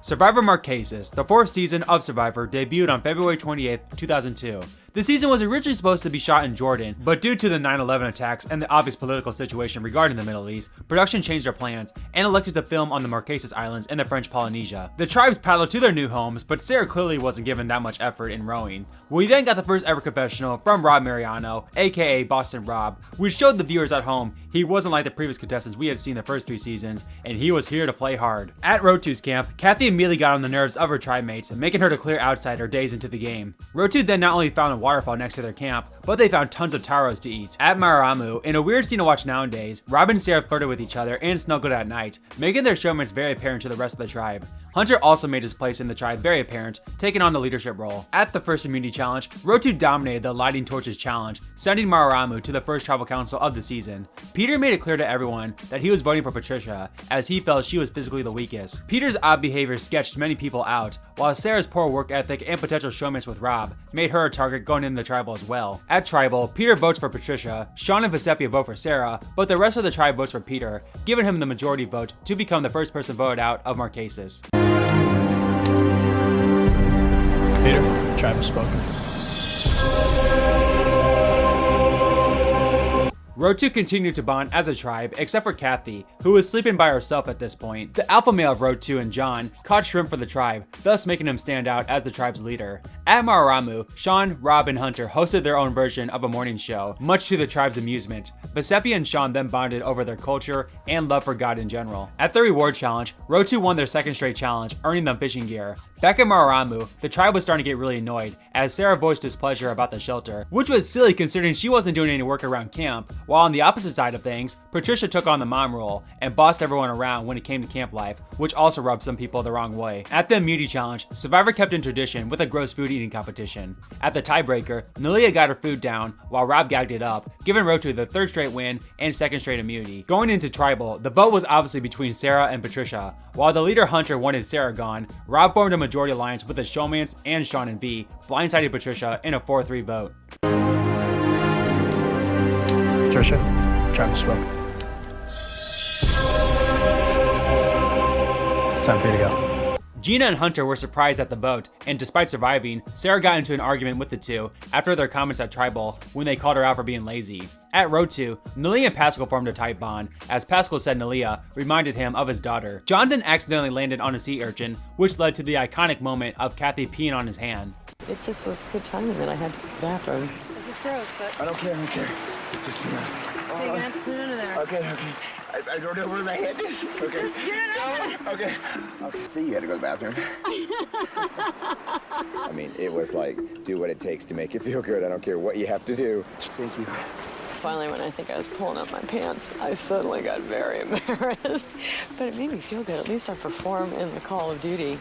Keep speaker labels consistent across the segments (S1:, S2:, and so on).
S1: Survivor Marquesas, the 4th season of Survivor, debuted on February 28, 2002. The season was originally supposed to be shot in Jordan, but due to the 9/11 attacks and the obvious political situation regarding the Middle East, production changed their plans and elected to film on the Marquesas Islands in the French Polynesia. The tribes paddled to their new homes, but Sarah clearly wasn't given that much effort in rowing. We then got the first ever confessional from Rob Mariano, aka Boston Rob, which showed the viewers at home he wasn't like the previous contestants we had seen the first 3 seasons, and he was here to play hard. At Rotu's camp, Kathy immediately got on the nerves of her tribe mates, making her the clear outsider days into the game. Rotu then not only found a waterfall next to their camp, but they found tons of taros to eat. At Mararamu, in a weird scene to watch nowadays, Rob and Sarah flirted with each other and snuggled at night, making their showmance very apparent to the rest of the tribe. Hunter also made his place in the tribe very apparent, taking on the leadership role. At the first immunity challenge, Rotu dominated the lighting torches challenge, sending Mararamu to the first tribal council of the season. Peter made it clear to everyone that he was voting for Patricia, as he felt she was physically the weakest. Peter's odd behavior sketched many people out, while Sarah's poor work ethic and potential showmance with Rob made her a target going into the tribal as well. At tribal, Peter votes for Patricia, Sean and Vecepia vote for Sarah, but the rest of the tribe votes for Peter, giving him the majority vote to become the first person voted out of Marquesas.
S2: Peter, tribe has spoken.
S1: Rotu continued to bond as a tribe, except for Kathy, who was sleeping by herself at this point. The alpha male of Rotu and John caught shrimp for the tribe, thus making him stand out as the tribe's leader. At Mararamu, Sean, Rob, and Hunter hosted their own version of a morning show, much to the tribe's amusement. Vecepia and Sean then bonded over their culture and love for God in general. At the reward challenge, Rotu won their second straight challenge, earning them fishing gear. Back at Mararamu, the tribe was starting to get really annoyed, as Sarah voiced displeasure about the shelter, which was silly considering she wasn't doing any work around camp, while on the opposite side of things, Patricia took on the mom role and bossed everyone around when it came to camp life, which also rubbed some people the wrong way. At the immunity challenge, Survivor kept in tradition with a gross food eating competition. At the tiebreaker, Nalia got her food down while Rob gagged it up, giving Rotu the 3rd straight win and 2nd straight immunity. Going into tribal, the vote was obviously between Sarah and Patricia. While the leader Hunter wanted Sarah gone, Rob formed a majority alliance with the Showmance and Sean and V, blindsiding Patricia in a 4-3 vote.
S2: Patricia, tribe has spoken. It's time for you to go.
S1: Gina and Hunter were surprised at the vote, and despite surviving, Sarah got into an argument with the two after their comments at Tribal when they called her out for being lazy. At Rotu, Nalia and Pascal formed a tight bond, as Pascal said Nalia reminded him of his daughter. John then accidentally landed on a sea urchin, which led to the iconic moment of Kathy peeing on his hand.
S3: It just was good timing that I had to go to the bathroom.
S4: This is gross, but...
S5: I don't care. Just do that.
S4: Hey, man, put it under there.
S5: Okay. I don't know where my hand is. Okay.
S4: Just get it out.
S5: Okay. See, you had to go to the bathroom. I mean, it was like, do what it takes to make you feel good. I don't care what you have to do. Thank you.
S3: Finally, when I think I was pulling up my pants, I suddenly got very embarrassed. But it made me feel good. At least I performed in the Call of Duty.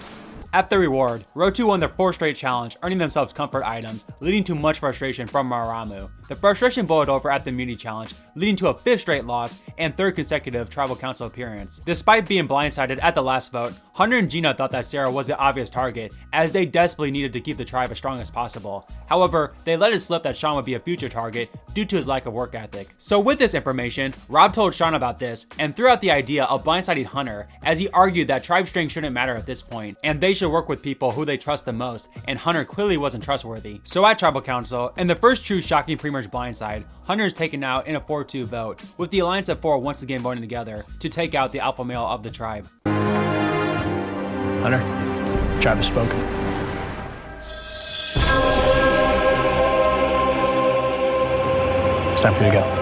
S1: At the reward, Rotu won their 4th straight challenge, earning themselves comfort items, leading to much frustration from Mararamu. The frustration boiled over at the immunity challenge, leading to a 5th straight loss and 3rd consecutive tribal council appearance. Despite being blindsided at the last vote, Hunter and Gina thought that Sarah was the obvious target, as they desperately needed to keep the tribe as strong as possible. However, they let it slip that Sean would be a future target due to his lack of work ethic. So with this information, Rob told Sean about this and threw out the idea of blindsiding Hunter, as he argued that tribe strength shouldn't matter at this point, and they should work with people who they trust the most, and Hunter clearly wasn't trustworthy. So at Tribal Council, in the first true shocking pre-merge blindside, Hunter is taken out in a 4-2 vote, with the Alliance of 4 once again voting together to take out the alpha male of the tribe.
S2: Hunter, tribe has spoken. It's time for you to go.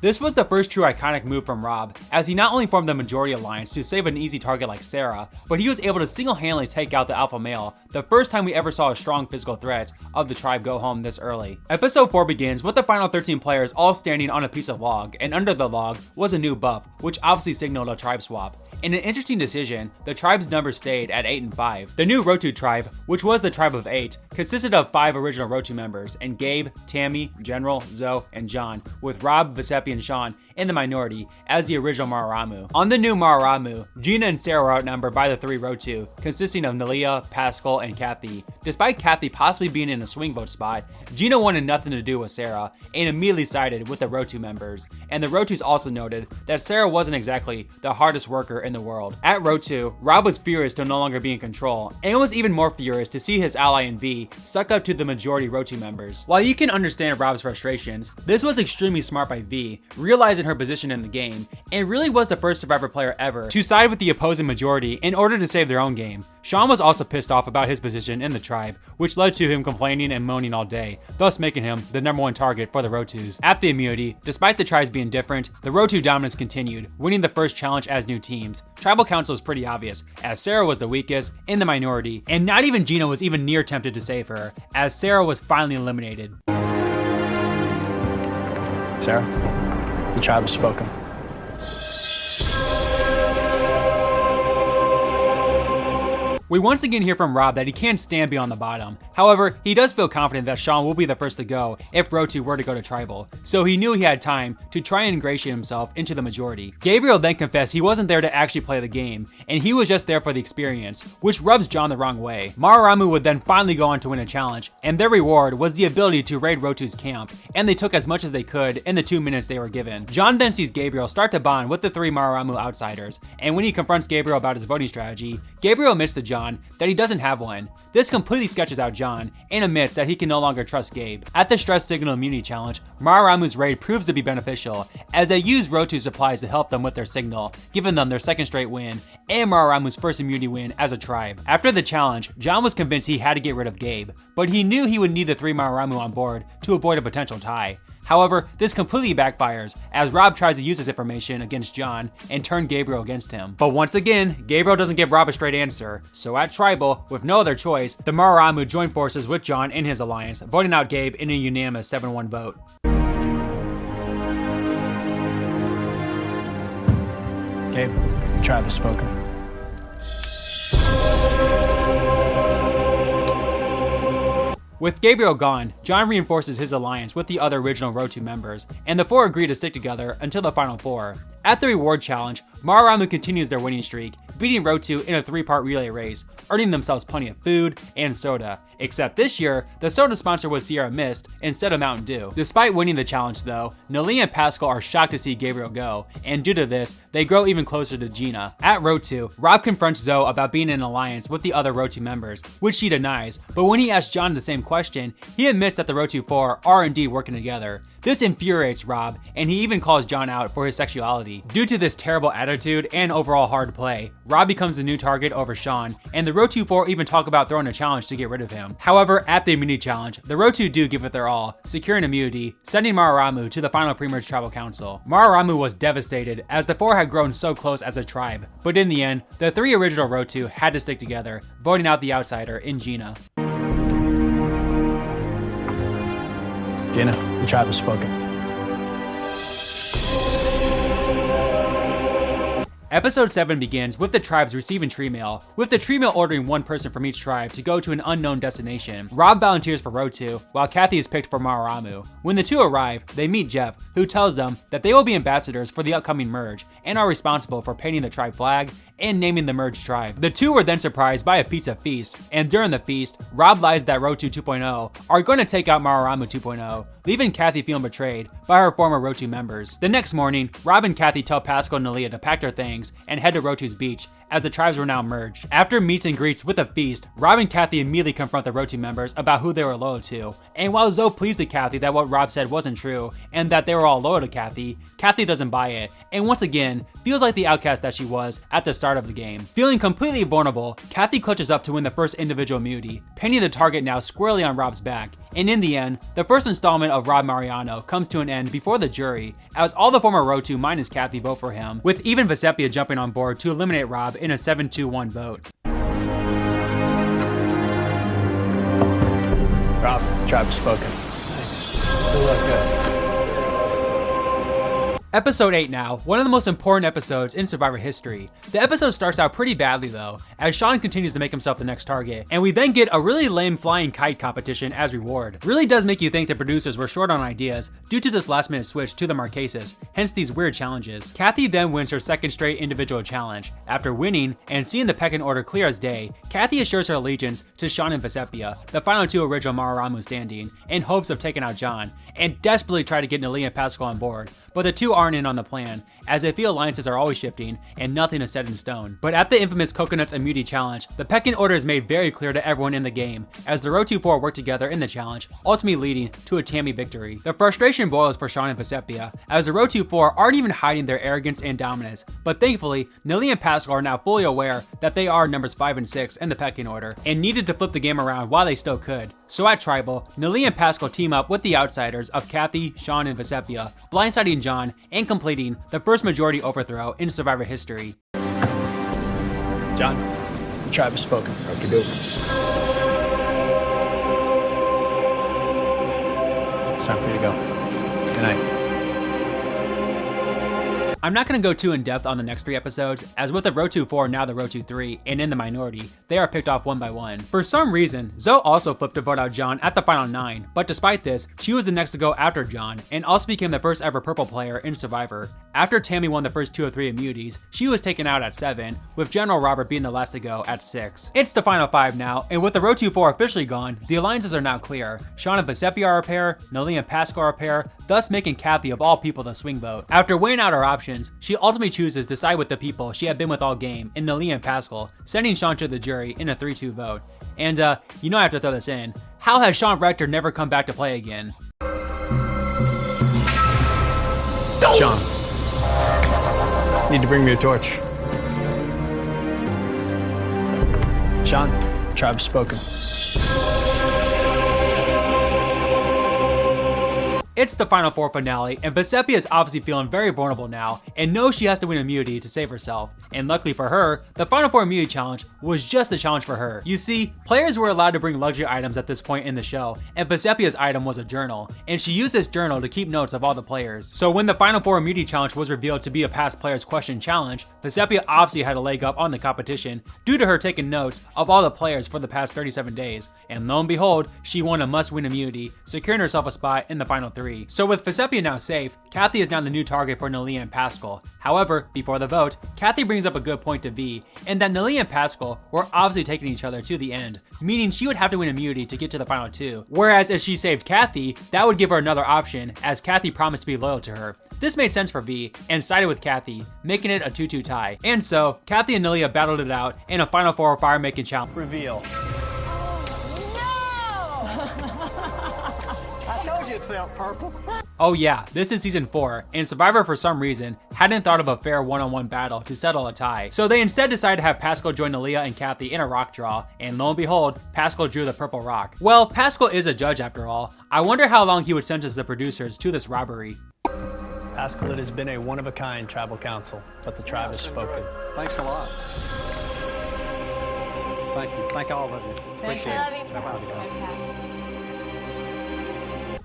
S1: This was the first true iconic move from Rob, as he not only formed the majority alliance to save an easy target like Sarah, but he was able to single-handedly take out the alpha male, the first time we ever saw a strong physical threat of the tribe go home this early. Episode 4 begins with the final 13 players all standing on a piece of log, and under the log was a new buff, which obviously signaled a tribe swap. In an interesting decision, the tribe's number stayed at 8 and 5. The new Rotu tribe, which was the tribe of 8, consisted of 5 original Rotu members, and Gabe, Tammy, General, Zoe, and John, with Rob, Vecepia, and Sean in the minority as the original Mararamu. On the new Mararamu, Gina and Sarah were outnumbered by the three Rotu, consisting of Nalia, Pascal, and Kathy. Despite Kathy possibly being in a swing vote spot, Gina wanted nothing to do with Sarah and immediately sided with the Rotu members. And the Rotus also noted that Sarah wasn't exactly the hardest worker in the world. At Rotu, Rob was furious to no longer be in control, and was even more furious to see his ally in V suck up to the majority Rotu members. While you can understand Rob's frustrations, this was extremely smart by V, realizing her position in the game, and really was the first Survivor player ever to side with the opposing majority in order to save their own game. Sean was also pissed off about his position in the tribe, which led to him complaining and moaning all day, thus making him the #1 target for the Rotus. At the immunity, despite the tribes being different, the Rotu dominance continued, winning the first challenge as new teams. Tribal council is pretty obvious, as Sarah was the weakest, in the minority, and not even Gina was even near tempted to save her, as Sarah was finally eliminated.
S2: Sarah, the tribe has spoken.
S1: We once again hear from Rob that he can't stand beyond the bottom. However, he does feel confident that Sean will be the first to go if Rotu were to go to Tribal, so he knew he had time to try and ingratiate himself into the majority. Gabriel then confessed he wasn't there to actually play the game, and he was just there for the experience, which rubs John the wrong way. Mararamu would then finally go on to win a challenge, and their reward was the ability to raid Rotu's camp, and they took as much as they could in the 2 minutes they were given. John then sees Gabriel start to bond with the 3 Mararamu outsiders, and when he confronts Gabriel about his voting strategy, Gabriel admits to John that he doesn't have one. This completely sketches out John and admits that he can no longer trust Gabe. At the Stress Signal Immunity Challenge, Mararamu's raid proves to be beneficial as they use Rotu supplies to help them with their signal, giving them their second straight win and Mararamu's first immunity win as a tribe. After the challenge, John was convinced he had to get rid of Gabe, but he knew he would need the 3 Mararamu on board to avoid a potential tie. However, this completely backfires as Rob tries to use this information against John and turn Gabriel against him. But once again, Gabriel doesn't give Rob a straight answer, so at Tribal, with no other choice, the Mararamu join forces with John in his alliance, voting out Gabe in a unanimous 7-1 vote.
S2: Gabe, the tribe has spoken.
S1: With Gabriel gone, John reinforces his alliance with the other original Rotu members, and the 4 agree to stick together until the final 4. At the reward challenge, Mararamu continues their winning streak, beating Rotu in a 3-part relay race, earning themselves plenty of food and soda. Except this year, the soda sponsor was Sierra Mist instead of Mountain Dew. Despite winning the challenge though, Nalia and Pascal are shocked to see Gabriel go, and due to this, they grow even closer to Gina. At Rotu, Rob confronts Zoe about being in an alliance with the other Rotu members, which she denies, but when he asks John the same question, he admits that the Rotu 4 are indeed working together. This infuriates Rob, and he even calls John out for his sexuality. Due to this terrible attitude and overall hard play, Rob becomes the new target over Sean, and the Rotu 4 even talk about throwing a challenge to get rid of him. However, at the immunity challenge, the Rotu do give it their all, securing immunity, sending Mararamu to the final pre-merge tribal council. Mararamu was devastated as the 4 had grown so close as a tribe, but in the end, the 3 original Rotu had to stick together, voting out the outsider in Gina.
S2: Gina, the tribe has spoken.
S1: Episode 7 begins with the tribes receiving tree mail, with the tree mail ordering 1 person from each tribe to go to an unknown destination. Rob volunteers for Rotu, while Kathy is picked for Mararamu. When the 2 arrive, they meet Jeff, who tells them that they will be ambassadors for the upcoming merge, and are responsible for painting the tribe flag and naming the merged tribe. The 2 were then surprised by a pizza feast, and during the feast, Rob lies that Rotu 2.0 are going to take out Mararamu 2.0, leaving Kathy feeling betrayed by her former Rotu members. The next morning, Rob and Kathy tell Pascal and Nalia to pack their things and head to Rotu's beach, as the tribes were now merged. After meets and greets with a feast, Rob and Kathy immediately confront the Rotu members about who they were loyal to, and while Zoe pleased to Kathy that what Rob said wasn't true, and that they were all loyal to Kathy, Kathy doesn't buy it, and once again, feels like the outcast that she was at the start of the game. Feeling completely vulnerable, Kathy clutches up to win the first individual immunity, pinning the target now squarely on Rob's back, and in the end, the first installment of Rob Mariano comes to an end before the jury, as all the former Rotu minus Kathy vote for him, with even Vesepia jumping on board to eliminate Rob in a 7-2-1 vote.
S2: Rob, the tribe has spoken.
S6: Nice. Good luck, guys.
S1: Episode 8 now, one of the most important episodes in Survivor history. The episode starts out pretty badly though, as Sean continues to make himself the next target, and we then get a really lame flying kite competition as reward. Really does make you think the producers were short on ideas due to this last minute switch to the Marquesas, hence these weird challenges. Kathy then wins her second straight individual challenge. After winning and seeing the pecking order clear as day, Kathy assures her allegiance to Sean and Vecepia, the final two original Mararamu standing, in hopes of taking out John, and desperately try to get Nelly and Paschal on board, but the two aren't in on the plan, as they feel alliances are always shifting and nothing is set in stone. But at the infamous Coconuts Immunity Challenge, the pecking order is made very clear to everyone in the game, as the Road 2-4 work together in the challenge, ultimately leading to a Tammy victory. The frustration boils for Sean and Vecepia, as the Road 2-4 aren't even hiding their arrogance and dominance, but thankfully, Nelly and Paschal are now fully aware that they are numbers 5 and 6 in the pecking order, and needed to flip the game around while they still could. So at Tribal, Nelly and Paschal team up with the outsiders of Kathy, Sean, and Vecepia, blindsiding John and completing the first majority overthrow in Survivor history.
S2: John, the tribe has spoken. It's time for you to go. Good night.
S1: I'm not going to go too in depth on the next 3 episodes, as with the Road 2-4 now the Road 2-3, and in the minority, they are picked off one by one. For some reason, Zoe also flipped to vote out John at the final 9, but despite this, she was the next to go after John, and also became the first ever purple player in Survivor. After Tammy won the first 2 of 3 immunities, she was taken out at 7, with General Robert being the last to go at 6. It's the final 5 now, and with the Road 2-4 officially gone, the alliances are now clear. Sean and Vecepia are a pair, Nelly and Paschal are a pair, thus making Kathy of all people the swing vote. After weighing out her options, she ultimately chooses to side with the people she had been with all game in Nelly and Paschal, sending Sean to the jury in a 3-2 vote. And you know I have to throw this in. How has Sean Rector never come back to play again?
S2: John, you need to bring me a torch. Sean, the tribe has spoken.
S1: It's the Final 4 finale, and Vecepia is obviously feeling very vulnerable now, and knows she has to win immunity to save herself. And luckily for her, the Final 4 immunity challenge was just a challenge for her. You see, players were allowed to bring luxury items at this point in the show, and Vecepia's item was a journal, and she used this journal to keep notes of all the players. So when the Final 4 immunity challenge was revealed to be a past players question challenge, Vecepia obviously had a leg up on the competition due to her taking notes of all the players for the past 37 days, and lo and behold, she won a must-win immunity, securing herself a spot in the final 3. So with Vecepia now safe, Kathy is now the new target for Nelly and Paschal. However, before the vote, Kathy brings up a good point to V, in that Nelly and Paschal were obviously taking each other to the end, meaning she would have to win immunity to get to the final 2. Whereas if she saved Kathy, that would give her another option, as Kathy promised to be loyal to her. This made sense for V, and sided with Kathy, making it a 2-2 tie. And so, Kathy and Nelly battled it out in a Final 4 fire-making challenge.
S2: Reveal.
S1: Oh yeah, this is season 4, and Survivor for some reason hadn't thought of a fair one-on-one battle to settle a tie. So they instead decided to have Paschal join Nelly and Kathy in a rock draw, and lo and behold, Paschal drew the purple rock. Well, Paschal is a judge after all. I wonder how long he would sentence the producers to this robbery.
S2: Paschal, it has been a one-of-a-kind tribal council, but the tribe has spoken.
S6: Thanks a lot. Thank you. Thank all of you. Appreciate it.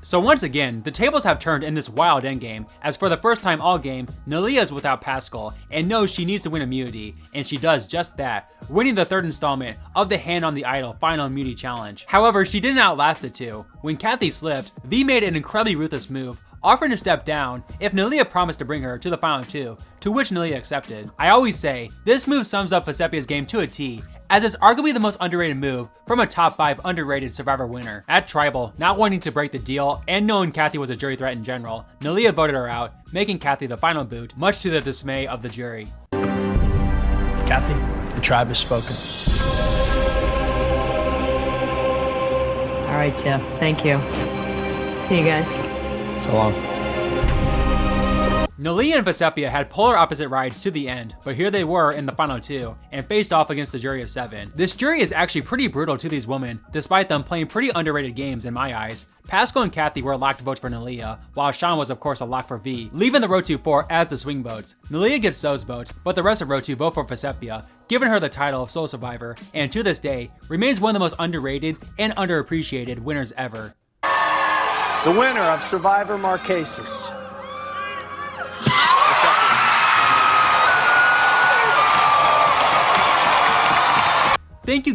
S1: So once again, the tables have turned in this wild endgame, as for the first time all game, Nelly is without Paschal, and knows she needs to win immunity, and she does just that, winning the 3rd installment of the Hand on the Idol Final Immunity Challenge. However, she didn't outlast the 2. When Kathy slipped, V made an incredibly ruthless move, offering to step down if Nelia promised to bring her to the final 2, to which Nelia accepted. I always say, this move sums up Vecepia's game to a T, as it's arguably the most underrated move from a top 5 underrated Survivor winner. At Tribal, not wanting to break the deal and knowing Kathy was a jury threat in general, Nelia voted her out, making Kathy the final boot, much to the dismay of the jury.
S2: Kathy, the tribe has spoken.
S3: All right, Jeff. Thank you. See you guys.
S2: So long.
S1: Nelia and Vecepia had polar opposite rides to the end, but here they were in the final 2, and faced off against the jury of 7. This jury is actually pretty brutal to these women, despite them playing pretty underrated games in my eyes. Paschal and Kathy were locked votes for Nelia, while Sean was of course a lock for V, leaving the Road 2-4 as the swing votes. Nelia gets Zoe's vote, but the rest of Road 2 vote for Vecepia, giving her the title of Sole Survivor, and to this day, remains one of the most underrated and underappreciated winners ever.
S7: The winner of Survivor Marquesas.
S1: thank you